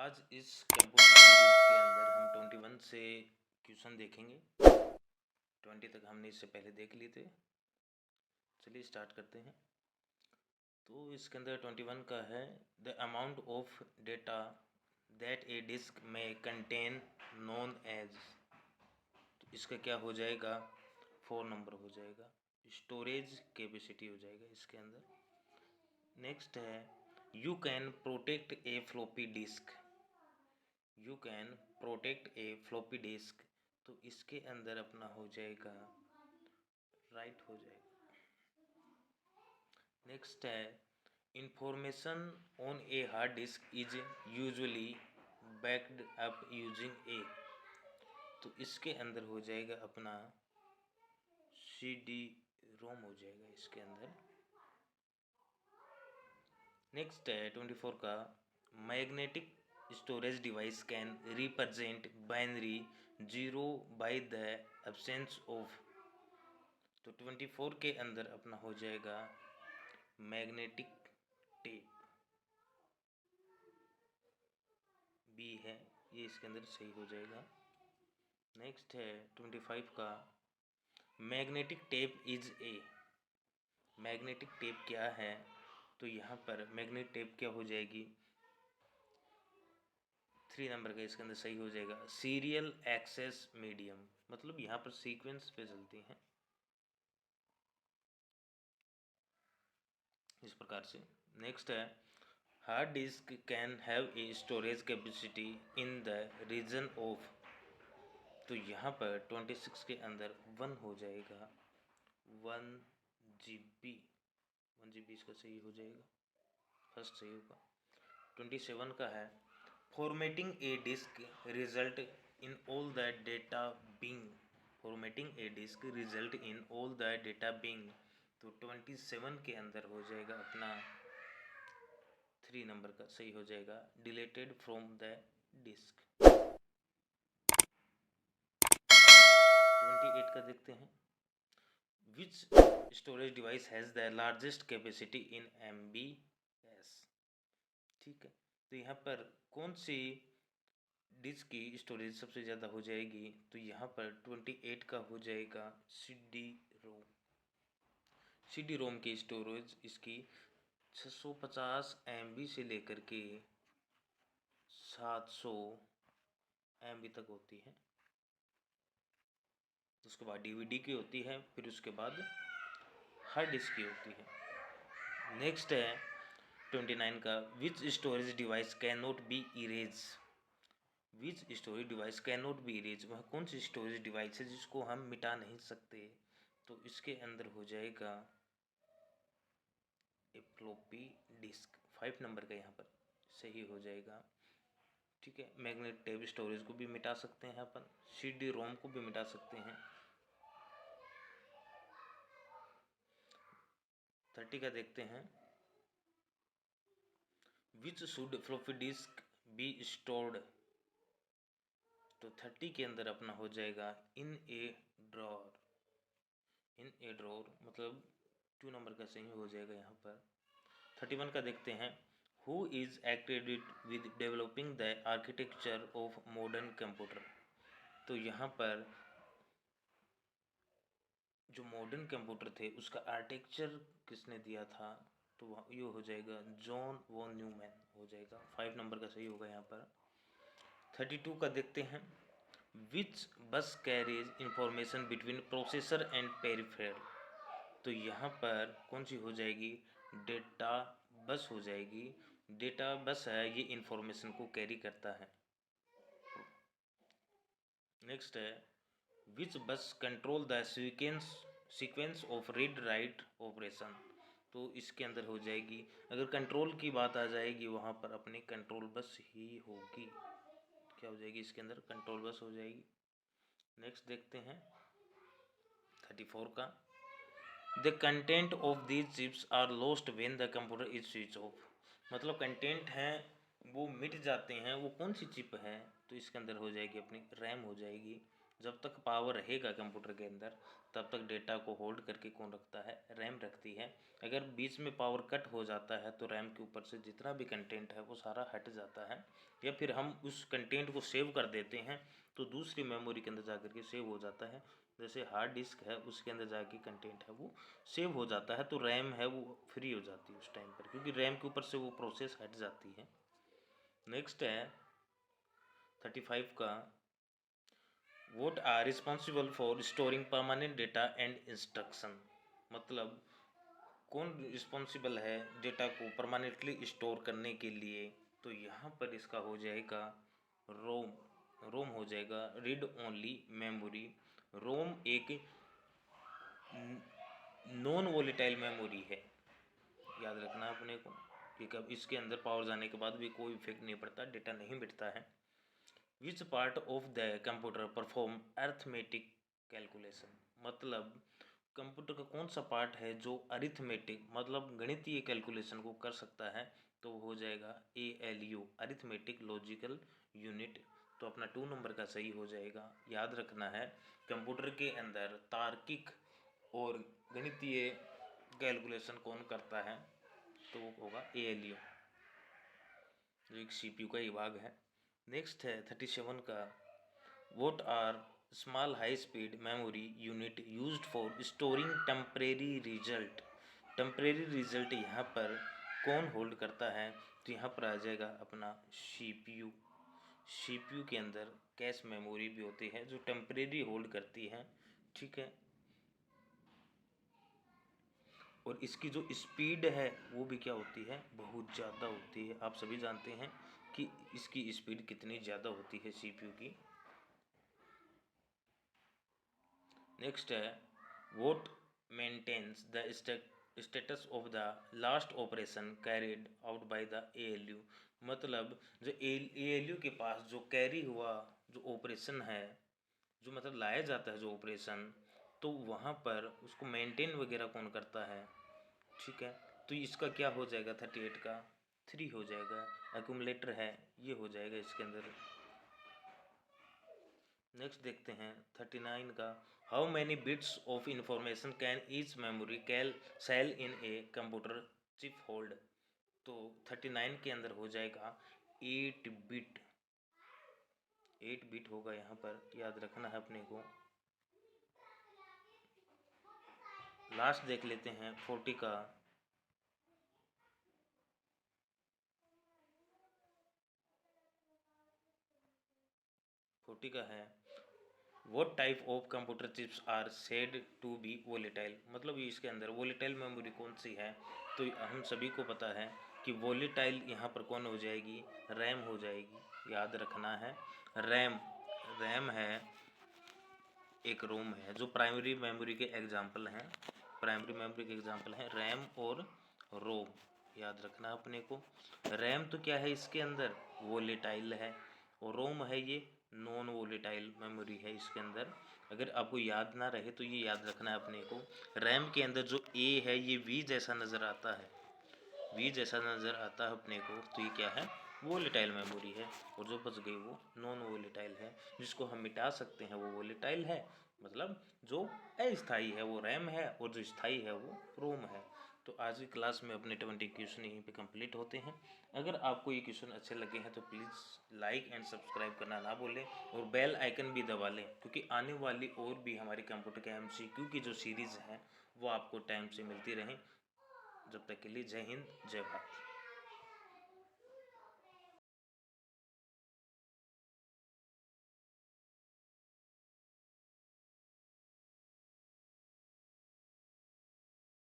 आज इस computer series के अंदर हम 21 से क्वेश्चन देखेंगे। 20 तक हमने इससे पहले देख लिए थे। चलिए स्टार्ट करते हैं। तो इसके अंदर 21 का है the amount of data that a disk में कंटेन नोन एज। तो इसका क्या हो जाएगा, 4 नंबर हो जाएगा। स्टोरेज कैपेसिटी हो जाएगा इसके अंदर। नेक्स्ट है you can protect A floppy disk. You can protect A floppy disk. तो इसके अंदर अपना हो जाएगा राइट हो जाएगा। नेक्स्ट है information on a hard disk is usually backed up using ए। तो इसके अंदर हो जाएगा अपना CD रोम हो जाएगा इसके अंदर। नेक्स्ट है 24 का magnetic storage device can represent binary 0 by the absence of. तो 24 के अंदर अपना हो जाएगा मैग्नेटिक टेप, बी है ये इसके अंदर सही हो जाएगा। नेक्स्ट है 25 का magnetic tape is a. Magnetic tape क्या है, तो यहाँ पर मैग्नेटिक टेप क्या हो जाएगी, 3 नंबर का इसके अंदर सही हो जाएगा सीरियल एक्सेस मीडियम। मतलब यहाँ पर सीक्वेंस पे चलती हैं इस प्रकार से। नेक्स्ट है hard disk can have a storage capacity in the region of. तो यहाँ पर 26 के अंदर 1 हो जाएगा 1 GB। 1 GB इसका सही हो जाएगा, फर्स्ट सही होगा। 27 का है formatting a disk result in all the data being. Formatting a disk result in all the data being. तो 27 के अंदर हो जाएगा अपना 3 नंबर का सही हो जाएगा डिलीटेड फ्रॉम द डिस्क। 28 का देखते हैं which storage device has the largest capacity in MBS। ठीक है, तो यहाँ पर कौन सी डिस्क की स्टोरेज सबसे ज़्यादा हो जाएगी, तो यहाँ पर 28 का हो जाएगा CD-ROM। CD-ROM की स्टोरेज इसकी 650 MB से लेकर के 700 MB तक होती है। उसके बाद DVD की होती है, फिर उसके बाद हार्ड डिस्क की होती है। नेक्स्ट है 29 का which storage device can not be erase. Which storage device can not be erase, वह कौन सी स्टोरेज डिवाइस है जिसको हम मिटा नहीं सकते। तो इसके अंदर हो जाएगा ए फ्लॉपी डिस्क। 5 नंबर का यहाँ पर सही हो जाएगा। ठीक है, मैग्नेटिक टेप स्टोरेज को भी मिटा सकते हैं अपन, CD-ROM को भी मिटा सकते हैं। 30 का देखते हैं which should floppy disk be stored. तो 30 के अंदर अपना हो जाएगा इन ए ड्रॉर। इन ए ड्रॉर मतलब 2 नंबर का सही हो जाएगा यहाँ पर। 31 का देखते हैं who is acted with developing the architecture of modern computer. तो यहाँ पर जो मॉडर्न कंप्यूटर थे उसका आर्किटेक्चर किसने दिया था, तो ये हो जाएगा जॉन वॉन न्यूमैन हो जाएगा। 5 नंबर का सही होगा यहाँ पर। 32 का देखते हैं विच बस carries information between processor and peripheral. तो यहाँ पर कौन सी हो जाएगी, डेटा बस हो जाएगी। डेटा बस है, ये इंफॉर्मेशन को कैरी करता है। नेक्स्ट है विच बस control the sequence of read write operation. तो इसके अंदर हो जाएगी, अगर कंट्रोल की बात आ जाएगी वहाँ पर अपनी कंट्रोल बस ही होगी। क्या हो जाएगी इसके अंदर, कंट्रोल बस हो जाएगी। नेक्स्ट देखते हैं 34 का the content of these chips are lost when the computer is switch off. मतलब कंटेंट हैं वो मिट जाते हैं, वो कौन सी चिप है, तो इसके अंदर हो जाएगी अपनी रैम हो जाएगी। जब तक पावर रहेगा कंप्यूटर के अंदर तब तक डेटा को होल्ड करके कौन रखता है, रैम रखती है। अगर बीच में पावर कट हो जाता है तो रैम के ऊपर से जितना भी कंटेंट है वो सारा हट जाता है, या फिर हम उस कंटेंट को सेव कर देते हैं तो दूसरी मेमोरी के अंदर जा कर के सेव हो जाता है। जैसे हार्ड डिस्क है उसके अंदर जाके कंटेंट है वो सेव हो जाता है, तो रैम है वो फ्री हो जाती है उस टाइम पर, क्योंकि रैम के ऊपर से वो प्रोसेस हट जाती है। नेक्स्ट है 35 का, what are responsible for storing permanent data and instruction. मतलब कौन रिस्पॉन्सिबल है डेटा को परमानेंटली स्टोर करने के लिए, तो यहाँ पर इसका हो जाएगा रोम। रोम हो जाएगा रीड ओनली मेमोरी। रोम एक नॉन वोलेटाइल मेमोरी है, याद रखना अपने को कि कब इसके अंदर पावर जाने के बाद भी कोई इफेक्ट नहीं पड़ता, डेटा नहीं मिटता है। Which part of the computer perform arithmetic calculation. मतलब कंप्यूटर का कौन सा पार्ट है जो अरिथमेटिक मतलब गणितीय कैलकुलेशन को कर सकता है, तो हो जाएगा ALU अरिथमेटिक लॉजिकल यूनिट। तो अपना 2 नंबर का सही हो जाएगा। याद रखना है कंप्यूटर के अंदर तार्किक और गणितीय कैलकुलेशन कौन करता है, तो वो होगा ALU, जो एक CPU का ही भाग है। नेक्स्ट है 37 का, what are small high speed memory unit used for storing temporary result. Temporary result यहाँ पर कौन होल्ड करता है, तो यहाँ पर आ जाएगा अपना CPU। CPU के अंदर कैश मेमोरी भी होती है जो टेम्परेरी होल्ड करती है, ठीक है। और इसकी जो स्पीड है वो भी क्या होती है, बहुत ज़्यादा होती है। आप सभी जानते हैं कि इसकी स्पीड कितनी ज़्यादा होती है CPU की। नेक्स्ट है what maintains the status of the last operation carried out by the ALU। मतलब जो ALU के पास जो कैरी हुआ जो ऑपरेशन है, जो मतलब लाया जाता है जो ऑपरेशन, तो वहाँ पर उसको मेंटेन वगैरह कौन करता है, ठीक है। तो इसका क्या हो जाएगा 38 का 3 हो जाएगा। एक्यूमुलेटर है ये हो जाएगा इसके अंदर। नेक्स्ट देखते हैं 39 का, how many bits of information can each memory cell in a computer chip hold. तो 39 के अंदर हो जाएगा 8 बिट। 8 बिट होगा यहाँ पर, याद रखना है अपने को। लास्ट देख लेते हैं 40 का, है what type of computer chips are said to be volatile. मतलब इसके अंदर वोलेटाइल मेमोरी कौन सी है, तो हम सभी को पता है कि वोलेटाइल यहाँ पर कौन हो जाएगी, रैम हो जाएगी। याद रखना है रैम है एक रोम है, जो प्राइमरी मेमोरी के एग्जाम्पल हैं। प्राइमरी मेमोरी के एग्जाम्पल हैं रैम और रोम, याद रखना अपने को। रैम तो क्या है इसके अंदर वोलेटाइल है, और रोम है ये नॉन वोलेटाइल मेमोरी है इसके अंदर। अगर आपको याद ना रहे तो ये याद रखना है अपने को। रैम के अंदर जो A है ये V जैसा नज़र आता है, V जैसा नज़र आता है अपने को, तो ये क्या है वोलेटाइल मेमोरी है। और जो बच गई वो नॉन वोलेटाइल है, जिसको हम मिटा सकते हैं वो वोलेटाइल है। मतलब जो अस्थाई है वो रैम है और जो स्थाई है वो रोम है। तो आज की क्लास में अपने 20 क्वेश्चन यहीं पे कंप्लीट होते हैं। अगर आपको ये क्वेश्चन अच्छे लगे हैं तो प्लीज़ लाइक एंड सब्सक्राइब करना ना भूलें, और बेल आइकन भी दबा लें, क्योंकि आने वाली और भी हमारी कंप्यूटर के MCQ की जो सीरीज़ है वो आपको टाइम से मिलती रहें। जब तक के लिए जय हिंद जय भारत।